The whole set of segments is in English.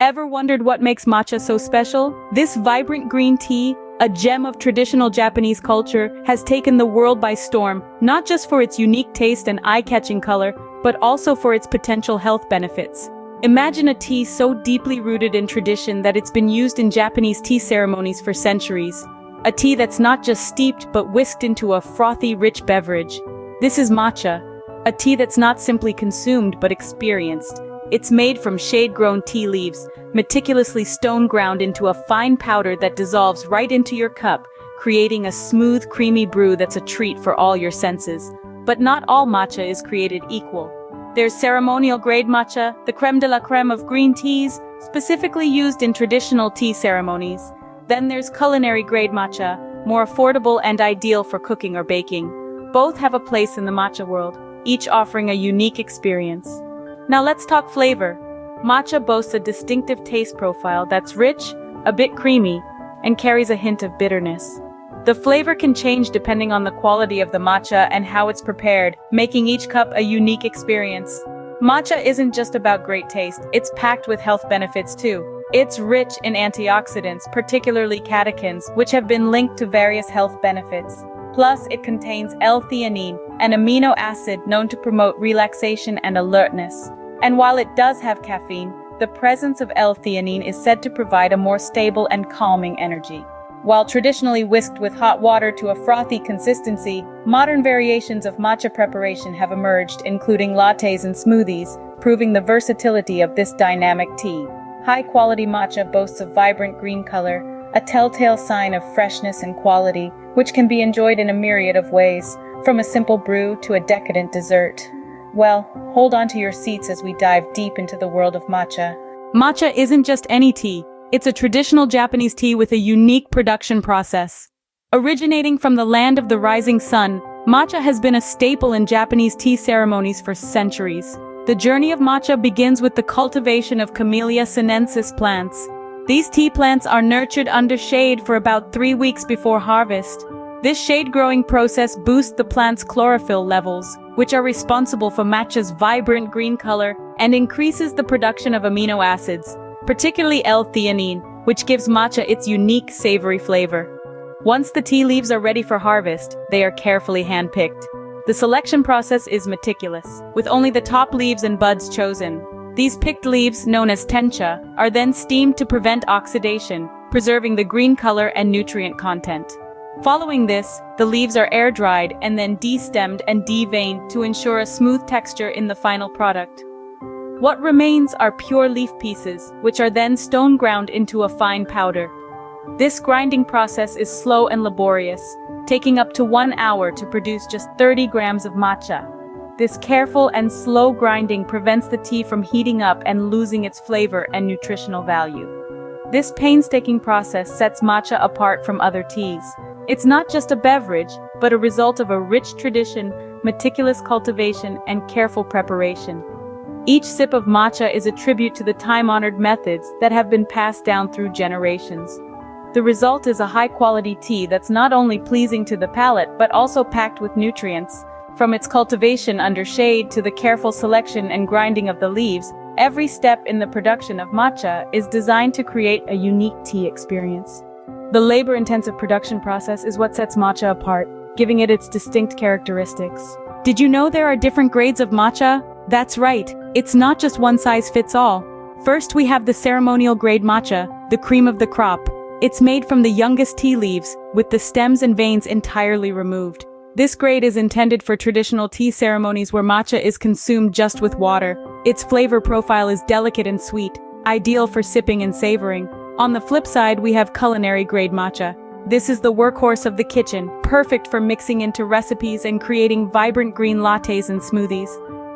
Ever wondered what makes matcha so special? This vibrant green tea, a gem of traditional Japanese culture, has taken the world by storm, not just for its unique taste and eye-catching color, but also for its potential health benefits. Imagine a tea so deeply rooted in tradition that it's been used in Japanese tea ceremonies for centuries. A tea that's not just steeped but whisked into a frothy, rich beverage. This is matcha, a tea that's not simply consumed but experienced. It's made from shade-grown tea leaves, meticulously stone-ground into a fine powder that dissolves right into your cup, creating a smooth, creamy brew that's a treat for all your senses. But not all matcha is created equal. There's ceremonial-grade matcha, the crème de la crème of green teas, specifically used in traditional tea ceremonies. Then there's culinary-grade matcha, more affordable and ideal for cooking or baking. Both have a place in the matcha world, each offering a unique experience. Now let's talk flavor. Matcha boasts a distinctive taste profile that's rich, a bit creamy, and carries a hint of bitterness. The flavor can change depending on the quality of the matcha and how it's prepared, making each cup a unique experience. Matcha isn't just about great taste, it's packed with health benefits too. It's rich in antioxidants, particularly catechins, which have been linked to various health benefits. Plus, it contains L-theanine, an amino acid known to promote relaxation and alertness. And while it does have caffeine, the presence of L-theanine is said to provide a more stable and calming energy. While traditionally whisked with hot water to a frothy consistency, modern variations of matcha preparation have emerged, including lattes and smoothies, proving the versatility of this dynamic tea. High-quality matcha boasts a vibrant green color, a telltale sign of freshness and quality, which can be enjoyed in a myriad of ways, from a simple brew to a decadent dessert. Well, hold on to your seats as we dive deep into the world of matcha. Matcha isn't just any tea. It's a traditional Japanese tea with a unique production process. Originating from the land of the rising sun, matcha has been a staple in Japanese tea ceremonies for centuries. The journey of matcha begins with the cultivation of Camellia sinensis plants. These tea plants are nurtured under shade for about 3 weeks before harvest. This shade-growing process boosts the plant's chlorophyll levels, which are responsible for matcha's vibrant green color, and increases the production of amino acids, particularly L-theanine, which gives matcha its unique savory flavor. Once the tea leaves are ready for harvest, they are carefully hand-picked. The selection process is meticulous, with only the top leaves and buds chosen. These picked leaves, known as tencha, are then steamed to prevent oxidation, preserving the green color and nutrient content. Following this, the leaves are air-dried and then de-stemmed and de-veined to ensure a smooth texture in the final product. What remains are pure leaf pieces, which are then stone-ground into a fine powder. This grinding process is slow and laborious, taking up to 1 hour to produce just 30 grams of matcha. This careful and slow grinding prevents the tea from heating up and losing its flavor and nutritional value. This painstaking process sets matcha apart from other teas. It's not just a beverage, but a result of a rich tradition, meticulous cultivation, and careful preparation. Each sip of matcha is a tribute to the time-honored methods that have been passed down through generations. The result is a high-quality tea that's not only pleasing to the palate but also packed with nutrients. From its cultivation under shade to the careful selection and grinding of the leaves, every step in the production of matcha is designed to create a unique tea experience. The labor-intensive production process is what sets matcha apart, giving it its distinct characteristics. Did you know there are different grades of matcha? That's right, it's not just one size fits all. First, we have the ceremonial grade matcha, the cream of the crop. It's made from the youngest tea leaves, with the stems and veins entirely removed. This grade is intended for traditional tea ceremonies where matcha is consumed just with water. Its flavor profile is delicate and sweet, ideal for sipping and savoring. On the flip side, we have culinary-grade matcha. This is the workhorse of the kitchen, perfect for mixing into recipes and creating vibrant green lattes and smoothies.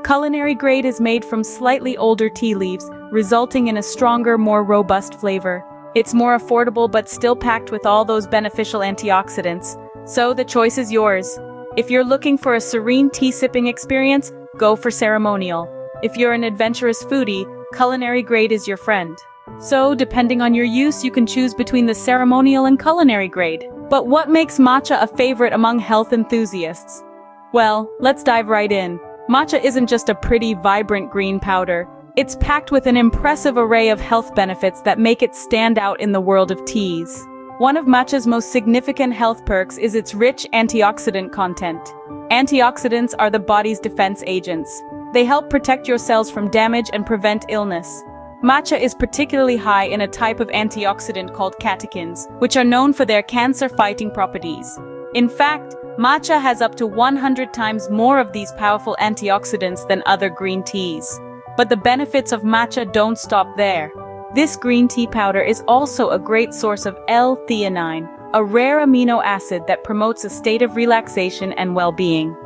Culinary grade is made from slightly older tea leaves, resulting in a stronger, more robust flavor. It's more affordable but still packed with all those beneficial antioxidants. So the choice is yours. If you're looking for a serene tea-sipping experience, go for ceremonial. If you're an adventurous foodie, culinary grade is your friend. So, depending on your use, you can choose between the ceremonial and culinary grade. But what makes matcha a favorite among health enthusiasts? Well, let's dive right in. Matcha isn't just a pretty, vibrant green powder. It's packed with an impressive array of health benefits that make it stand out in the world of teas. One of matcha's most significant health perks is its rich antioxidant content. Antioxidants are the body's defense agents. They help protect your cells from damage and prevent illness. Matcha is particularly high in a type of antioxidant called catechins, which are known for their cancer-fighting properties. In fact, matcha has up to 100 times more of these powerful antioxidants than other green teas. But the benefits of matcha don't stop there. This green tea powder is also a great source of L-theanine, a rare amino acid that promotes a state of relaxation and well-being.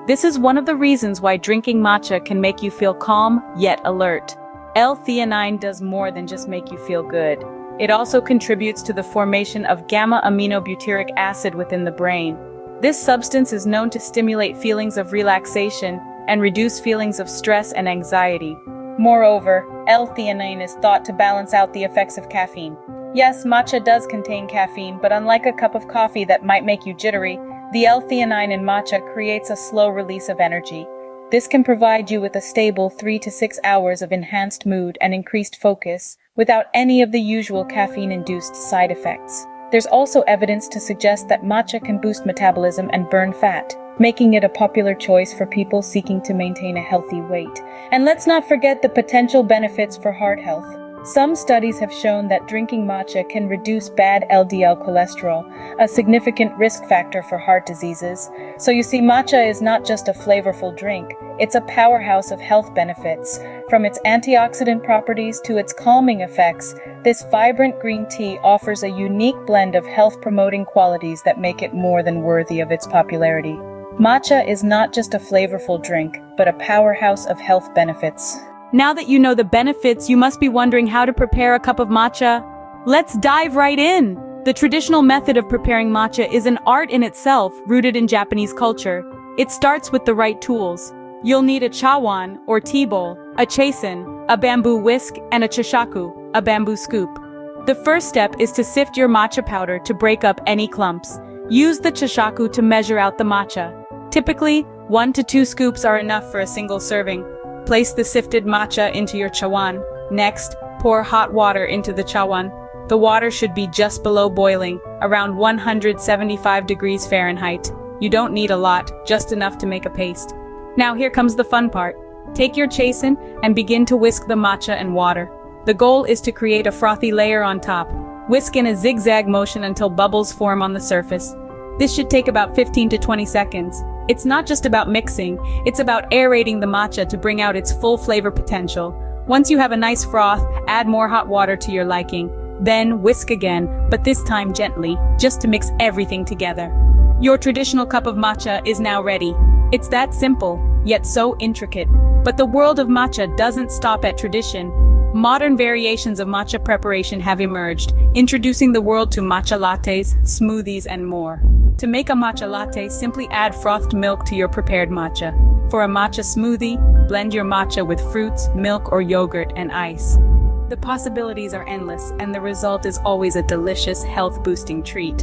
This is one of the reasons why drinking matcha can make you feel calm, yet alert. L-theanine does more than just make you feel good. It also contributes to the formation of gamma-aminobutyric acid within the brain. This substance is known to stimulate feelings of relaxation and reduce feelings of stress and anxiety. Moreover, L-theanine is thought to balance out the effects of caffeine. Yes, matcha does contain caffeine, but unlike a cup of coffee that might make you jittery, the L-theanine in matcha creates a slow release of energy. This can provide you with a stable 3 to 6 hours of enhanced mood and increased focus, without any of the usual caffeine-induced side effects. There's also evidence to suggest that matcha can boost metabolism and burn fat, making it a popular choice for people seeking to maintain a healthy weight. And let's not forget the potential benefits for heart health. Some studies have shown that drinking matcha can reduce bad LDL cholesterol, a significant risk factor for heart diseases. So you see, matcha is not just a flavorful drink, it's a powerhouse of health benefits. From its antioxidant properties to its calming effects, this vibrant green tea offers a unique blend of health-promoting qualities that make it more than worthy of its popularity. Matcha is not just a flavorful drink, but a powerhouse of health benefits. Now that you know the benefits, you must be wondering how to prepare a cup of matcha. Let's dive right in! The traditional method of preparing matcha is an art in itself, rooted in Japanese culture. It starts with the right tools. You'll need a chawan, or tea bowl, a chasen, a bamboo whisk, and a chishaku, a bamboo scoop. The first step is to sift your matcha powder to break up any clumps. Use the chishaku to measure out the matcha. Typically, 1 to 2 scoops are enough for a single serving. Place the sifted matcha into your chawan. Next, pour hot water into the chawan. The water should be just below boiling, around 175 degrees Fahrenheit. You don't need a lot, just enough to make a paste. Now here comes the fun part. Take your chasen and begin to whisk the matcha and water. The goal is to create a frothy layer on top. Whisk in a zigzag motion until bubbles form on the surface. This should take about 15 to 20 seconds. It's not just about mixing, it's about aerating the matcha to bring out its full flavor potential. Once you have a nice froth, add more hot water to your liking. Then whisk again, but this time gently, just to mix everything together. Your traditional cup of matcha is now ready. It's that simple, yet so intricate. But the world of matcha doesn't stop at tradition. Modern variations of matcha preparation have emerged, introducing the world to matcha lattes, smoothies, and more. To make a matcha latte, simply add frothed milk to your prepared matcha. For a matcha smoothie, blend your matcha with fruits, milk, or yogurt and ice. The possibilities are endless, and the result is always a delicious, health-boosting treat.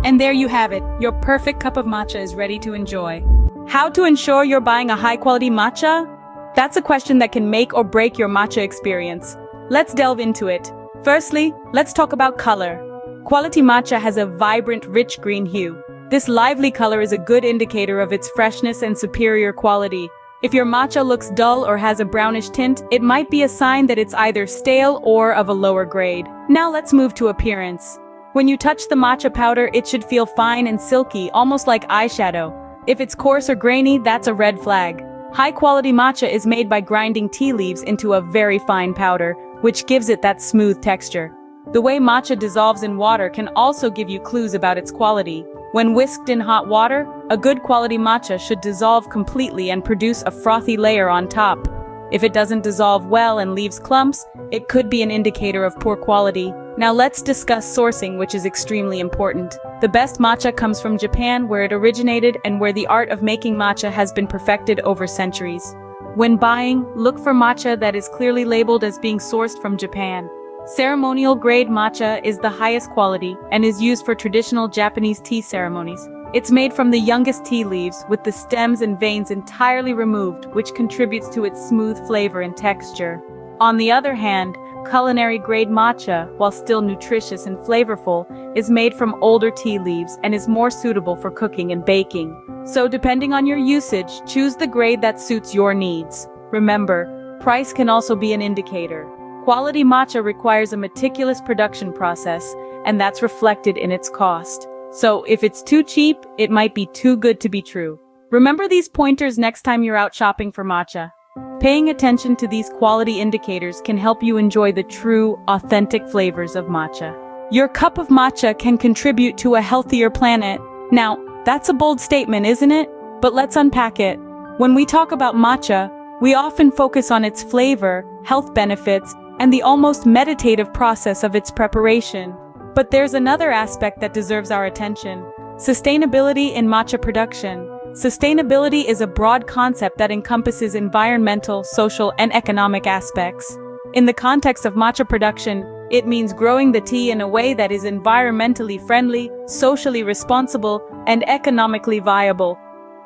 And there you have it, your perfect cup of matcha is ready to enjoy. How to ensure you're buying a high-quality matcha? That's a question that can make or break your matcha experience. Let's delve into it. Firstly, let's talk about color. Quality matcha has a vibrant, rich green hue. This lively color is a good indicator of its freshness and superior quality. If your matcha looks dull or has a brownish tint, it might be a sign that it's either stale or of a lower grade. Now let's move to appearance. When you touch the matcha powder, it should feel fine and silky, almost like eyeshadow. If it's coarse or grainy, that's a red flag. High-quality matcha is made by grinding tea leaves into a very fine powder, which gives it that smooth texture. The way matcha dissolves in water can also give you clues about its quality. When whisked in hot water, a good quality matcha should dissolve completely and produce a frothy layer on top. If it doesn't dissolve well and leaves clumps, it could be an indicator of poor quality. Now let's discuss sourcing, which is extremely important. The best matcha comes from Japan, where it originated and where the art of making matcha has been perfected over centuries. When buying, look for matcha that is clearly labeled as being sourced from Japan. Ceremonial-grade matcha is the highest quality and is used for traditional Japanese tea ceremonies. It's made from the youngest tea leaves, with the stems and veins entirely removed, which contributes to its smooth flavor and texture. On the other hand, culinary-grade matcha, while still nutritious and flavorful, is made from older tea leaves and is more suitable for cooking and baking. So depending on your usage, choose the grade that suits your needs. Remember, price can also be an indicator. Quality matcha requires a meticulous production process, and that's reflected in its cost. So if it's too cheap, it might be too good to be true. Remember these pointers next time you're out shopping for matcha. Paying attention to these quality indicators can help you enjoy the true, authentic flavors of matcha. Your cup of matcha can contribute to a healthier planet. Now, that's a bold statement, isn't it? But let's unpack it. When we talk about matcha, we often focus on its flavor, health benefits, and the almost meditative process of its preparation. But there's another aspect that deserves our attention: sustainability in matcha production. Sustainability is a broad concept that encompasses environmental, social, and economic aspects. In the context of matcha production, it means growing the tea in a way that is environmentally friendly, socially responsible, and economically viable.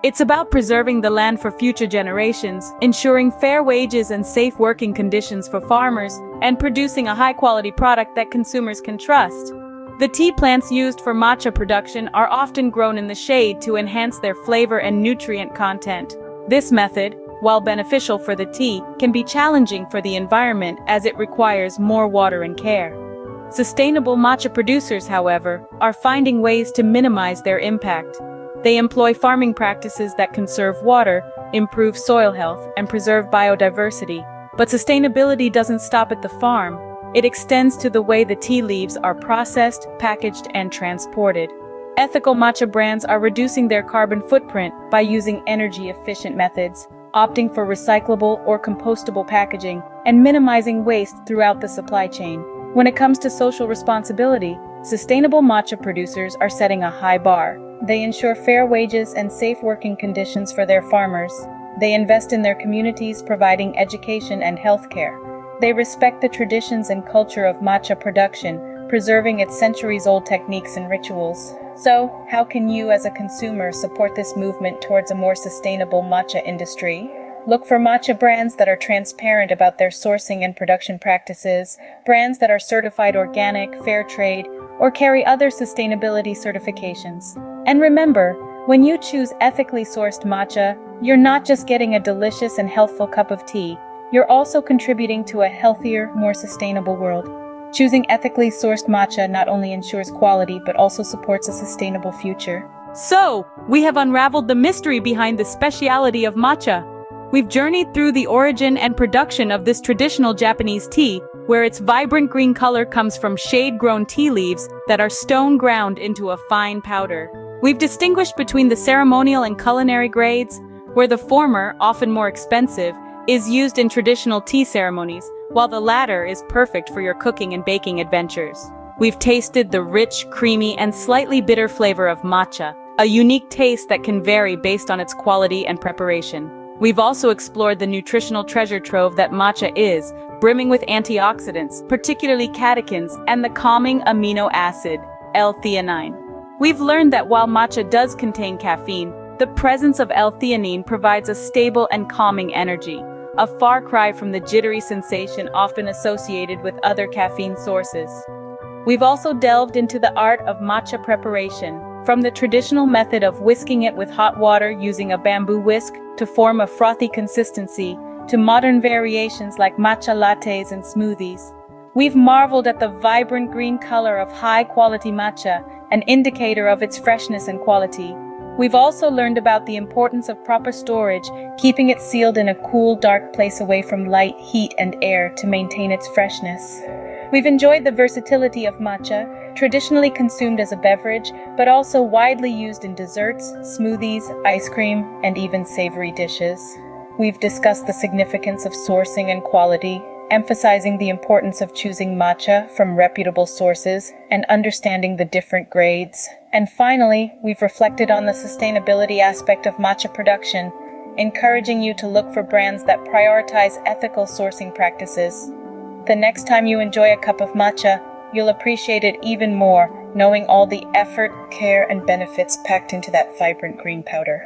It's about preserving the land for future generations, ensuring fair wages and safe working conditions for farmers, and producing a high-quality product that consumers can trust. The tea plants used for matcha production are often grown in the shade to enhance their flavor and nutrient content. This method, while beneficial for the tea, can be challenging for the environment as it requires more water and care. Sustainable matcha producers, however, are finding ways to minimize their impact. They employ farming practices that conserve water, improve soil health, and preserve biodiversity. But sustainability doesn't stop at the farm. It extends to the way the tea leaves are processed, packaged, and transported. Ethical matcha brands are reducing their carbon footprint by using energy-efficient methods, opting for recyclable or compostable packaging, and minimizing waste throughout the supply chain. When it comes to social responsibility, sustainable matcha producers are setting a high bar. They ensure fair wages and safe working conditions for their farmers. They invest in their communities, providing education and healthcare. They respect the traditions and culture of matcha production, preserving its centuries-old techniques and rituals. So, how can you as a consumer support this movement towards a more sustainable matcha industry? Look for matcha brands that are transparent about their sourcing and production practices, brands that are certified organic, fair trade, or carry other sustainability certifications. And remember, when you choose ethically sourced matcha, you're not just getting a delicious and healthful cup of tea, you're also contributing to a healthier, more sustainable world. Choosing ethically sourced matcha not only ensures quality, but also supports a sustainable future. So, we have unraveled the mystery behind the speciality of matcha. We've journeyed through the origin and production of this traditional Japanese tea, where its vibrant green color comes from shade-grown tea leaves that are stone ground into a fine powder. We've distinguished between the ceremonial and culinary grades, where the former, often more expensive, is used in traditional tea ceremonies, while the latter is perfect for your cooking and baking adventures. We've tasted the rich, creamy, and slightly bitter flavor of matcha, a unique taste that can vary based on its quality and preparation. We've also explored the nutritional treasure trove that matcha is, brimming with antioxidants, particularly catechins, and the calming amino acid, L-theanine. We've learned that while matcha does contain caffeine, the presence of L-theanine provides a stable and calming energy, a far cry from the jittery sensation often associated with other caffeine sources. We've also delved into the art of matcha preparation, from the traditional method of whisking it with hot water using a bamboo whisk to form a frothy consistency, to modern variations like matcha lattes and smoothies. We've marveled at the vibrant green color of high-quality matcha, an indicator of its freshness and quality. We've also learned about the importance of proper storage, keeping it sealed in a cool, dark place away from light, heat, and air to maintain its freshness. We've enjoyed the versatility of matcha, traditionally consumed as a beverage, but also widely used in desserts, smoothies, ice cream, and even savory dishes. We've discussed the significance of sourcing and quality, emphasizing the importance of choosing matcha from reputable sources and understanding the different grades. And finally, we've reflected on the sustainability aspect of matcha production, encouraging you to look for brands that prioritize ethical sourcing practices. The next time you enjoy a cup of matcha, you'll appreciate it even more, knowing all the effort, care, and benefits packed into that vibrant green powder.